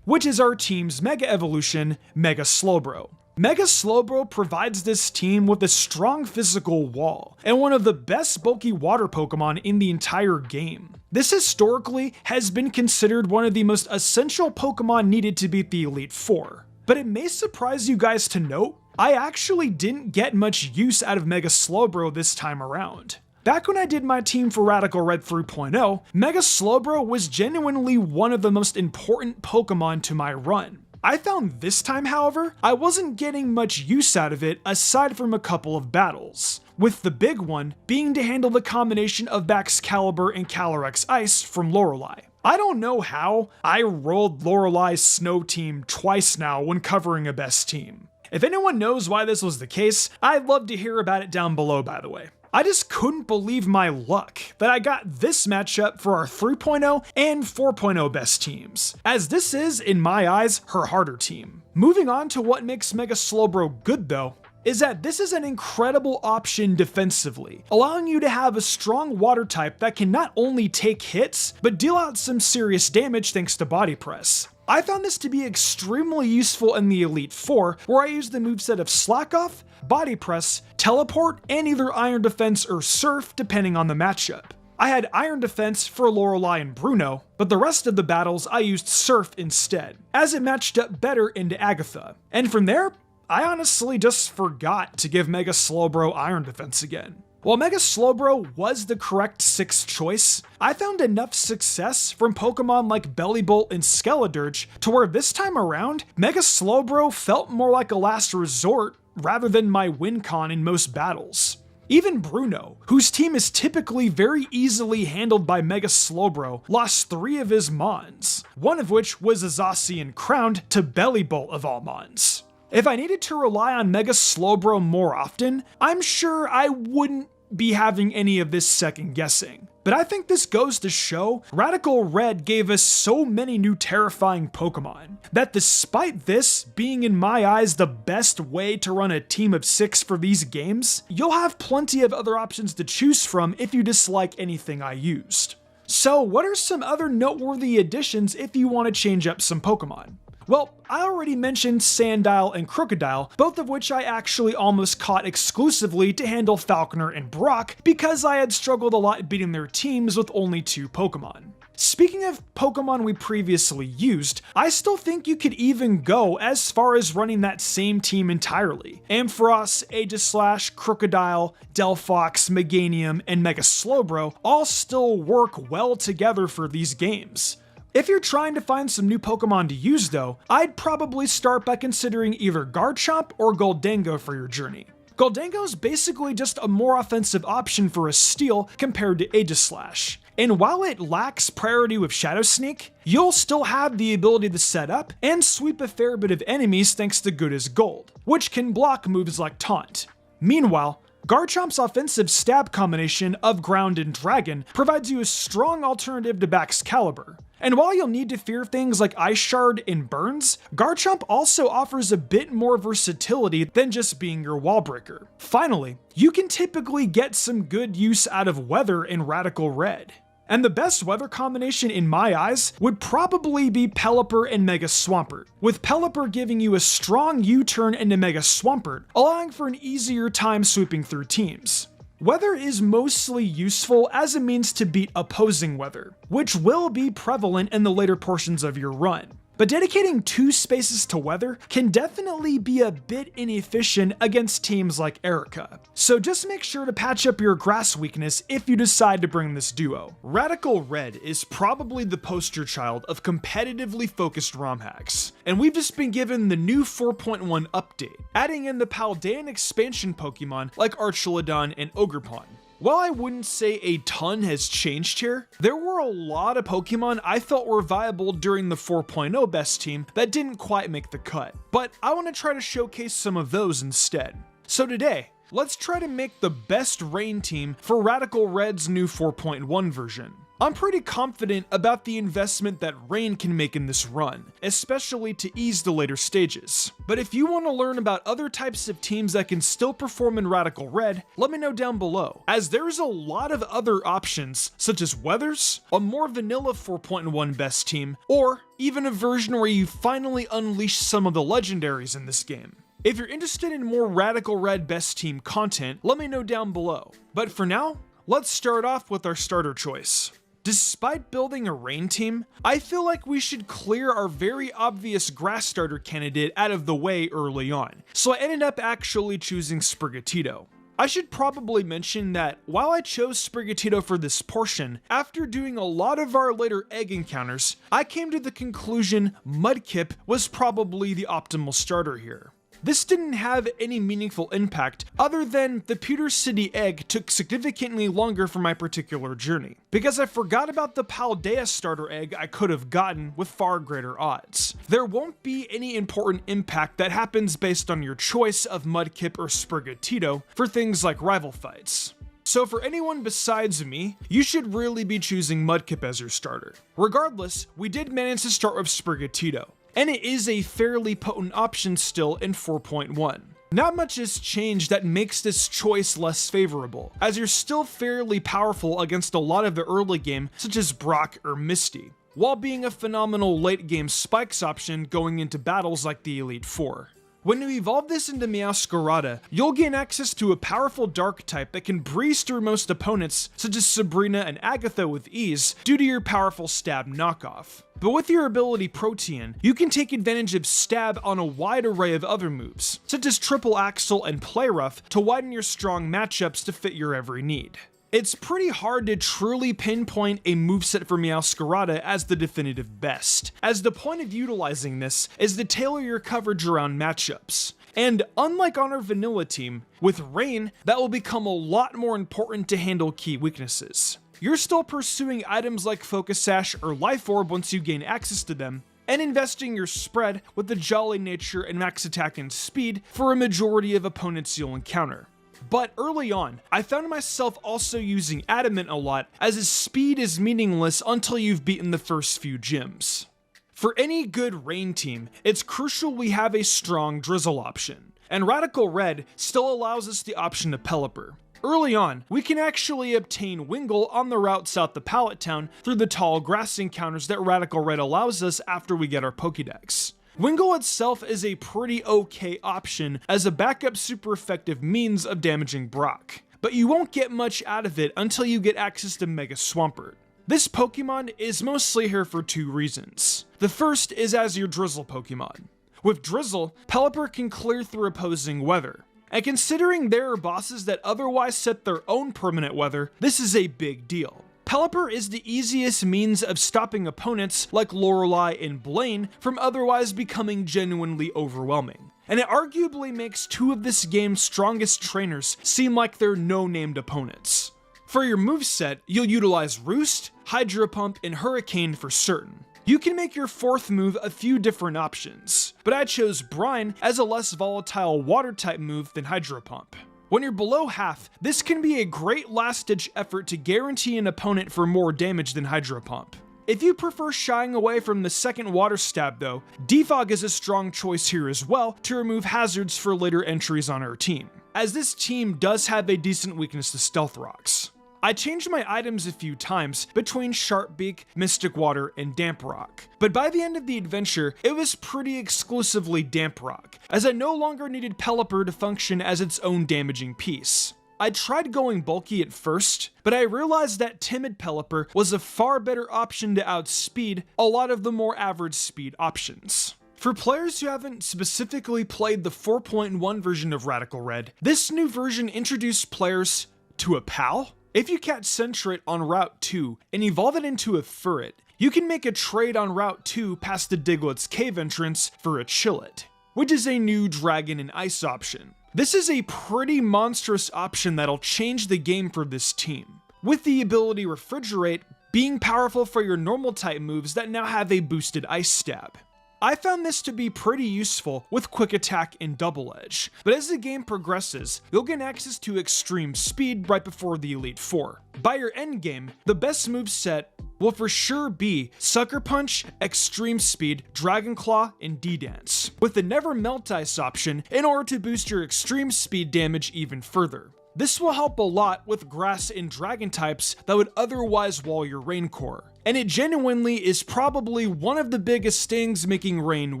Which is our team's Mega Evolution, Mega Slowbro. Mega Slowbro provides this team with a strong physical wall, and one of the best bulky water Pokemon in the entire game. This historically has been considered one of the most essential Pokemon needed to beat the Elite Four. But it may surprise you guys to note, I actually didn't get much use out of Mega Slowbro this time around. Back when I did my team for Radical Red 3.0, Mega Slowbro was genuinely one of the most important Pokemon to my run. I found this time, however, I wasn't getting much use out of it aside from a couple of battles, with the big one being to handle the combination of Baxcalibur and Calyrex Ice from Lorelei. I don't know how, I rolled Lorelei's Snow team twice now when covering a best team. If anyone knows why this was the case, I'd love to hear about it down below, by the way. I just couldn't believe my luck that I got this matchup for our 3.0 and 4.0 best teams, as this is, in my eyes, her harder team. Moving on to what makes Mega Slowbro good though, is that this is an incredible option defensively, allowing you to have a strong water type that can not only take hits, but deal out some serious damage thanks to Body Press. I found this to be extremely useful in the Elite Four, where I used the moveset of Slack-Off, Body Press, Teleport, and either Iron Defense or Surf depending on the matchup. I had Iron Defense for Lorelei and Bruno, but the rest of the battles I used Surf instead, as it matched up better into Agatha. And from there, I honestly just forgot to give Mega Slowbro Iron Defense again. While Mega Slowbro was the correct 6th choice, I found enough success from Pokemon like Bellibolt and Skeledirge to where this time around, Mega Slowbro felt more like a last resort rather than my win con in most battles. Even Bruno, whose team is typically very easily handled by Mega Slowbro, lost 3 of his Mons, one of which was a Zacian crowned to Bellibolt of all Mons. If I needed to rely on Mega Slowbro more often, I'm sure I wouldn't be having any of this second guessing. But I think this goes to show Radical Red gave us so many new terrifying Pokemon, that despite this being in my eyes the best way to run a team of 6 for these games, you'll have plenty of other options to choose from if you dislike anything I used. So what are some other noteworthy additions if you want to change up some Pokemon? Well, I already mentioned Sandile and Crocodile, both of which I actually almost caught exclusively to handle Falconer and Brock because I had struggled a lot beating their teams with only 2 Pokemon. Speaking of Pokemon we previously used, I still think you could even go as far as running that same team entirely. Ampharos, Aegislash, Crocodile, Delphox, Meganium, and Mega Slowbro all still work well together for these games. If you're trying to find some new Pokemon to use though, I'd probably start by considering either Garchomp or Gholdengo for your journey. Gholdengo is basically just a more offensive option for a steal compared to Aegislash. And while it lacks priority with Shadow Sneak, you'll still have the ability to set up and sweep a fair bit of enemies thanks to Good as Gold, which can block moves like Taunt. Meanwhile, Garchomp's offensive stab combination of Ground and Dragon provides you a strong alternative to Baxcalibur. And while you'll need to fear things like Ice Shard and Burns, Garchomp also offers a bit more versatility than just being your wall breaker. Finally, you can typically get some good use out of Weather in Radical Red. And the best weather combination in my eyes would probably be Pelipper and Mega Swampert, with Pelipper giving you a strong U-turn into Mega Swampert, allowing for an easier time sweeping through teams. Weather is mostly useful as a means to beat opposing weather, which will be prevalent in the later portions of your run. But dedicating 2 spaces to weather can definitely be a bit inefficient against teams like Erica. So just make sure to patch up your grass weakness if you decide to bring this duo. Radical Red is probably the poster child of competitively focused ROM hacks, and we've just been given the new 4.1 update, adding in the Paldean expansion Pokemon like Archelodon and Ogerpon. While I wouldn't say a ton has changed here, there were a lot of Pokemon I felt were viable during the 4.0 best team that didn't quite make the cut, but I want to try to showcase some of those instead. So today, let's try to make the best Rain team for Radical Red's new 4.1 version. I'm pretty confident about the investment that Rain can make in this run, especially to ease the later stages. But if you want to learn about other types of teams that can still perform in Radical Red, let me know down below, as there's a lot of other options, such as Weathers, a more vanilla 4.1 best team, or even a version where you finally unleash some of the legendaries in this game. If you're interested in more Radical Red best team content, let me know down below. But for now, let's start off with our starter choice. Despite building a Rain team, I feel like we should clear our very obvious grass starter candidate out of the way early on, so I ended up actually choosing Sprigatito. I should probably mention that while I chose Sprigatito for this portion, after doing a lot of our later egg encounters, I came to the conclusion Mudkip was probably the optimal starter here. This didn't have any meaningful impact other than the Pewter City egg took significantly longer for my particular journey, because I forgot about the Paldea starter egg I could have gotten with far greater odds. There won't be any important impact that happens based on your choice of Mudkip or Sprigatito for things like rival fights. So for anyone besides me, you should really be choosing Mudkip as your starter. Regardless, we did manage to start with Sprigatito, and it is a fairly potent option still in 4.1. Not much has changed that makes this choice less favorable, as you're still fairly powerful against a lot of the early game, such as Brock or Misty, while being a phenomenal late game spikes option going into battles like the Elite Four. When you evolve this into Meowscarada, you'll gain access to a powerful dark type that can breeze through most opponents, such as Sabrina and Agatha with ease, due to your powerful stab knockoff. But with your ability Protean, you can take advantage of stab on a wide array of other moves, such as Triple Axle and Play Rough, to widen your strong matchups to fit your every need. It's pretty hard to truly pinpoint a moveset for Meowscarada as the definitive best, as the point of utilizing this is to tailor your coverage around matchups. And unlike on our vanilla team, with Rain, that will become a lot more important to handle key weaknesses. You're still pursuing items like Focus Sash or Life Orb once you gain access to them, and investing your spread with the Jolly Nature and Max Attack and Speed for a majority of opponents you'll encounter. But early on, I found myself also using Adamant a lot, as his speed is meaningless until you've beaten the first few gyms. For any good Rain team, it's crucial we have a strong Drizzle option, and Radical Red still allows us the option of Pelipper. Early on, we can actually obtain Wingull on the route south to Pallet Town through the tall grass encounters that Radical Red allows us after we get our Pokédex. Wingull itself is a pretty okay option as a backup super effective means of damaging Brock, but you won't get much out of it until you get access to Mega Swampert. This Pokemon is mostly here for 2 reasons. The first is as your Drizzle Pokemon. With Drizzle, Pelipper can clear through opposing weather, and considering there are bosses that otherwise set their own permanent weather, this is a big deal. Pelipper is the easiest means of stopping opponents like Lorelei and Blaine from otherwise becoming genuinely overwhelming, and it arguably makes 2 of this game's strongest trainers seem like they're no-named opponents. For your moveset, you'll utilize Roost, Hydro Pump, and Hurricane for certain. You can make your 4th move a few different options, but I chose Brine as a less volatile water-type move than Hydro Pump. When you're below half, this can be a great last-ditch effort to guarantee an opponent for more damage than Hydro Pump. If you prefer shying away from the second water stab though, Defog is a strong choice here as well to remove hazards for later entries on our team, as this team does have a decent weakness to Stealth Rocks. I changed my items a few times between Sharpbeak, Mystic Water, and Damp Rock, but by the end of the adventure, it was pretty exclusively Damp Rock, as I no longer needed Pelipper to function as its own damaging piece. I tried going bulky at first, but I realized that Timid Pelipper was a far better option to outspeed a lot of the more average speed options. For players who haven't specifically played the 4.1 version of Radical Red, this new version introduced players to a PAL. If you catch Centret on Route 2 and evolve it into a Furret, you can make a trade on Route 2 past the Diglett's cave entrance for a Chillet, which is a new Dragon and Ice option. This is a pretty monstrous option that'll change the game for this team, with the ability Refrigerate being powerful for your normal type moves that now have a boosted Ice Stab. I found this to be pretty useful with Quick Attack and Double Edge, but as the game progresses, you'll gain access to extreme speed right before the Elite Four. By your endgame, the best moveset will for sure be Sucker Punch, Extreme Speed, Dragon Claw, and D-Dance, with the Never Melt Ice option in order to boost your extreme speed damage even further. This will help a lot with grass and dragon types that would otherwise wall your Rain core, and it genuinely is probably one of the biggest things making Rain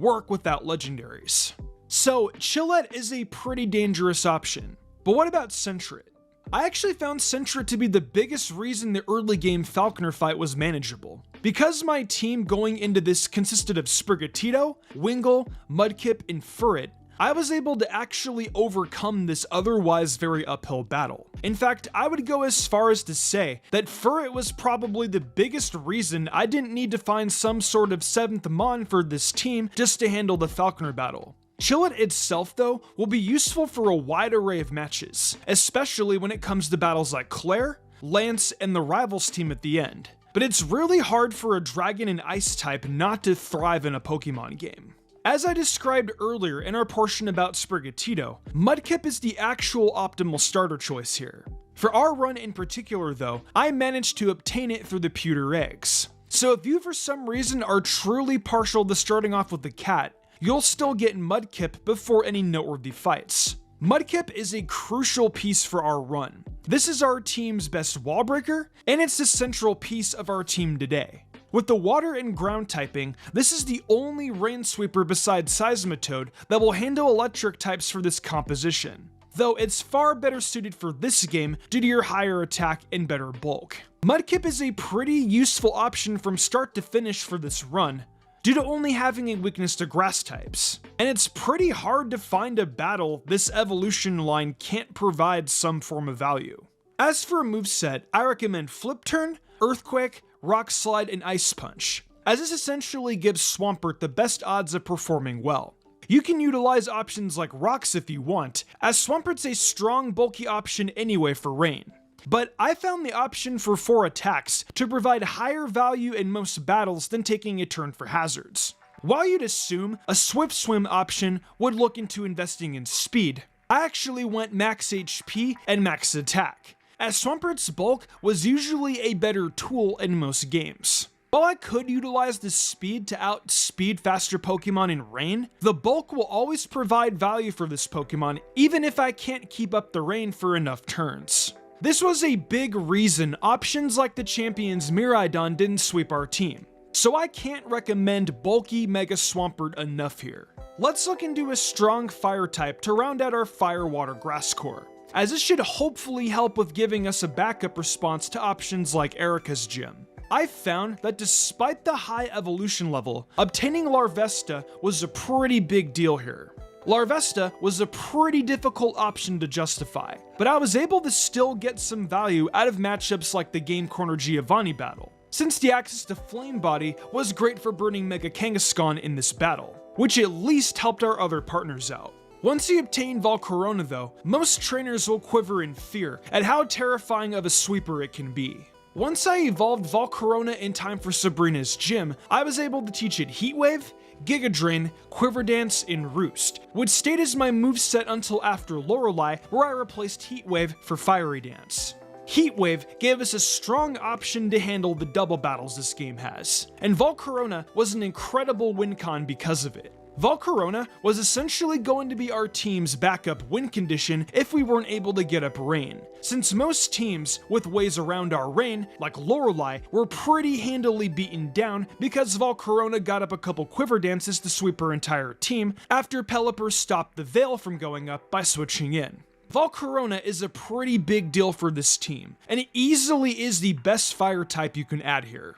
work without legendaries. So Chillet is a pretty dangerous option, but what about Centret? I actually found Centret to be the biggest reason the early game Falconer fight was manageable. Because my team going into this consisted of Sprigatito, Wingull, Mudkip, and Furret, I was able to actually overcome this otherwise very uphill battle. In fact, I would go as far as to say that Furret was probably the biggest reason I didn't need to find some sort of 7th Mon for this team just to handle the Falconer battle. Chillet itself, though, will be useful for a wide array of matches, especially when it comes to battles like Claire, Lance, and the Rivals team at the end. But it's really hard for a Dragon and Ice type not to thrive in a Pokemon game. As I described earlier in our portion about Sprigatito, Mudkip is the actual optimal starter choice here. For our run in particular though, I managed to obtain it through the pewter eggs. So if you for some reason are truly partial to starting off with the cat, you'll still get Mudkip before any noteworthy fights. Mudkip is a crucial piece for our run. This is our team's best wall breaker, and it's the central piece of our team today. With the water and ground typing, this is the only Rain Sweeper besides Seismitoad that will handle electric types for this composition, though it's far better suited for this game due to your higher attack and better bulk. Mudkip is a pretty useful option from start to finish for this run, due to only having a weakness to grass types, and it's pretty hard to find a battle this evolution line can't provide some form of value. As for a moveset, I recommend Flip Turn, Earthquake, Rock Slide, and Ice Punch, as this essentially gives Swampert the best odds of performing well. You can utilize options like Rocks if you want, as Swampert's a strong bulky option anyway for Rain. But I found the option for 4 attacks to provide higher value in most battles than taking a turn for hazards. While you'd assume a Swift Swim option would look into investing in speed, I actually went max HP and max attack, as Swampert's bulk was usually a better tool in most games. While I could utilize the speed to outspeed faster Pokemon in Rain, the bulk will always provide value for this Pokemon even if I can't keep up the Rain for enough turns. This was a big reason options like the Champion's Miraidon didn't sweep our team, so I can't recommend bulky Mega Swampert enough here. Let's look into a strong Fire type to round out our Fire Water Grass core, as this should hopefully help with giving us a backup response to options like Erica's Gym. I found that despite the high evolution level, obtaining Larvesta was a pretty big deal here. Larvesta was a pretty difficult option to justify, but I was able to still get some value out of matchups like the Game Corner Giovanni battle, since the access to Flame Body was great for burning Mega Kangaskhan in this battle, which at least helped our other partners out. Once you obtain Volcarona though, most trainers will quiver in fear at how terrifying of a sweeper it can be. Once I evolved Volcarona in time for Sabrina's gym, I was able to teach it Heat Wave, Giga Drain, Quiver Dance, and Roost, which stayed as my moveset until after Lorelei, where I replaced Heat Wave for Fiery Dance. Heat Wave gave us a strong option to handle the double battles this game has, and Volcarona was an incredible win con because of it. Volcarona was essentially going to be our team's backup win condition if we weren't able to get up Rain, since most teams with ways around our Rain, like Lorelei, were pretty handily beaten down because Volcarona got up a couple Quiver Dances to sweep her entire team after Pelipper stopped the Veil from going up by switching in. Volcarona is a pretty big deal for this team, and it easily is the best fire type you can add here.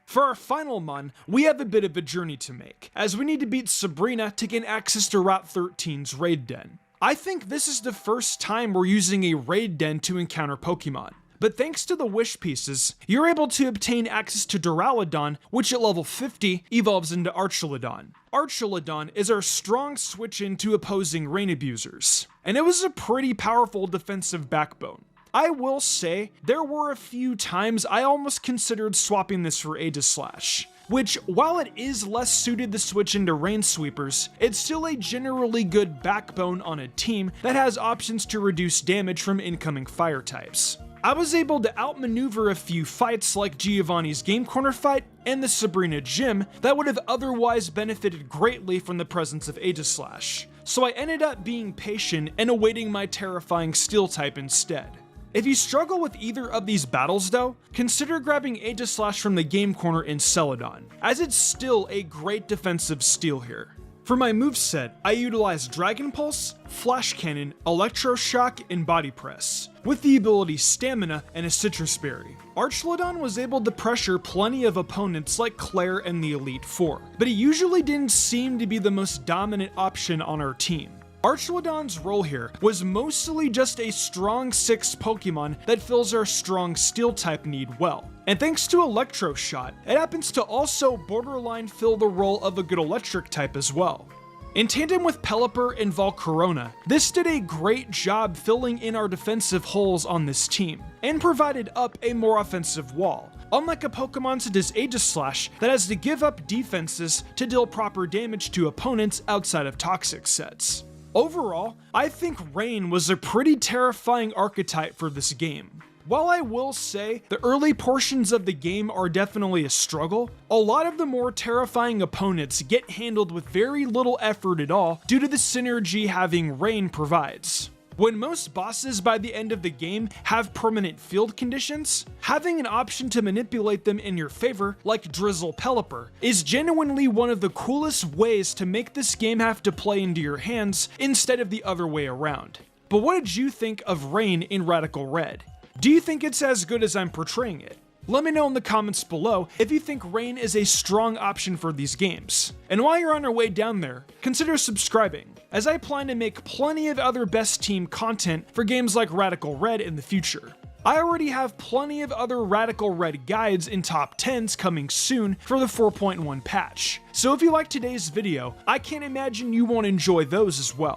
For our final mon, we have a bit of a journey to make, as we need to beat Sabrina to gain access to Route 13's Raid Den. I think this is the first time we're using a Raid Den to encounter Pokemon. But thanks to the wish pieces, you're able to obtain access to Duraludon, which at level 50 evolves into Archaludon. Archaludon is our strong switch into opposing rain abusers, and it was a pretty powerful defensive backbone. I will say, there were a few times I almost considered swapping this for Aegislash, which, while it is less suited to switch into Rain Sweepers, it's still a generally good backbone on a team that has options to reduce damage from incoming fire types. I was able to outmaneuver a few fights like Giovanni's Game Corner fight and the Sabrina Gym that would have otherwise benefited greatly from the presence of Aegislash, so I ended up being patient and awaiting my terrifying Steel type instead. If you struggle with either of these battles though, consider grabbing Aegislash from the Game Corner in Celadon, as it's still a great defensive Steel here. For my moveset, I utilize Dragon Pulse, Flash Cannon, Electroshock, and Body Press, with the ability Stamina and a Citrus Berry. Archaludon was able to pressure plenty of opponents like Claire and the Elite Four, but he usually didn't seem to be the most dominant option on our team. Archaludon's role here was mostly just a strong 6 Pokemon that fills our strong Steel type need well. And thanks to Electro Shot, it happens to also borderline fill the role of a good electric type as well. In tandem with Pelipper and Volcarona, this did a great job filling in our defensive holes on this team, and provided up a more offensive wall, unlike a Pokemon such as Aegislash that has to give up defenses to deal proper damage to opponents outside of toxic sets. Overall, I think Rain was a pretty terrifying archetype for this game. While I will say the early portions of the game are definitely a struggle, a lot of the more terrifying opponents get handled with very little effort at all due to the synergy having Rain provides. When most bosses by the end of the game have permanent field conditions, having an option to manipulate them in your favor, like Drizzle Pelipper, is genuinely one of the coolest ways to make this game have to play into your hands instead of the other way around. But what did you think of Rain in Radical Red? Do you think it's as good as I'm portraying it? Let me know in the comments below if you think Rain is a strong option for these games. And while you're on your way down there, consider subscribing, as I plan to make plenty of other best team content for games like Radical Red in the future. I already have plenty of other Radical Red guides and top 10s coming soon for the 4.1 patch, so if you liked today's video, I can't imagine you won't enjoy those as well.